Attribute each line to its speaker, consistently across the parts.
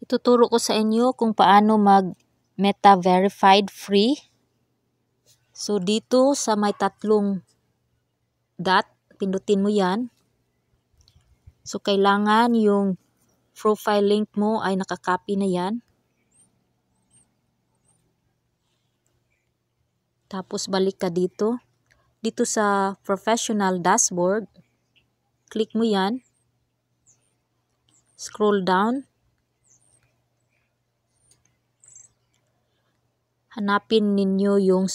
Speaker 1: Ituturo ko sa inyo kung paano mag Meta Verified Free. So dito sa may tatlong dot, pindutin mo yan. So kailangan yung profile link mo ay nakakopy na yan. Tapos balik ka dito. Dito sa professional dashboard, click mo yan. Scroll down. Hanapin ninyo yung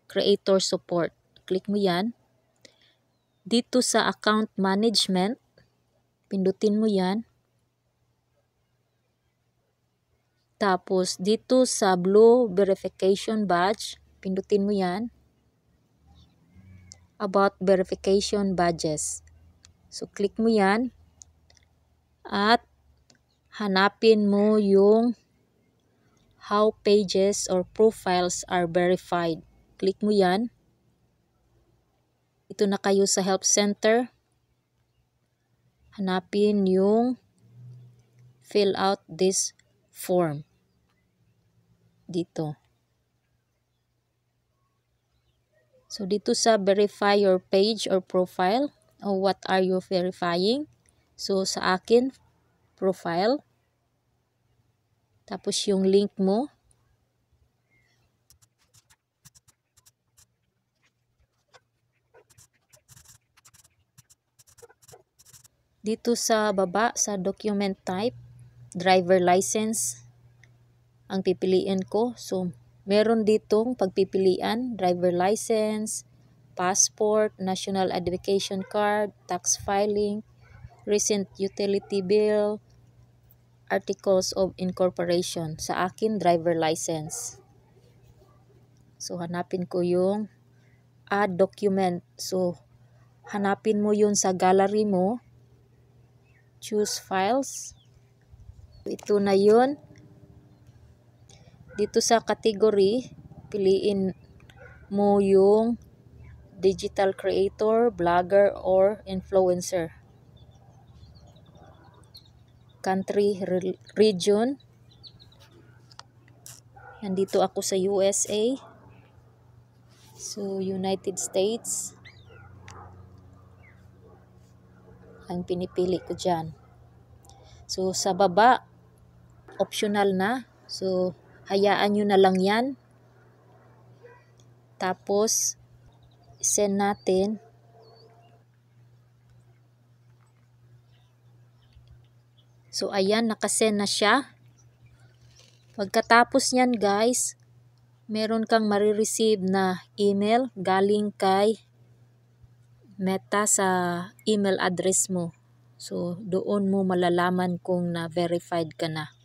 Speaker 1: creator support. Click mo yan. Dito sa account management, pindutin mo yan. Tapos dito sa blue verification badge, pindutin mo yan. About verification badges. So click mo yan. At hanapin mo yung how pages or profiles are verified. Click mo yan. Ito na kayo sa help center. Hanapin yung fill out this form. Dito. So dito sa verify your page or profile, or what are you verifying? So sa akin, profile. Tapos yung link mo. Dito sa baba, sa document type, driver license ang pipiliin ko. So meron ditong pagpipilian, driver license, passport, national identification card, tax filing, recent utility bill, articles of incorporation. Sa akin, driver license. So hanapin ko yung add document. So hanapin mo yun sa gallery mo. Choose files. Ito na yun. Dito sa category, piliin mo yung digital creator, blogger, or influencer. Country, region. Nandito ako sa USA. So, United States. Ang pinipili ko dyan. So, sa baba, optional na. So, hayaan nyo na lang yan. Tapos, send natin. So, ayan, nakasend na siya. Pagkatapos nyan, guys, meron kang marireceive na email galing kay Meta sa email address mo. So, doon mo malalaman kung na-verified ka na.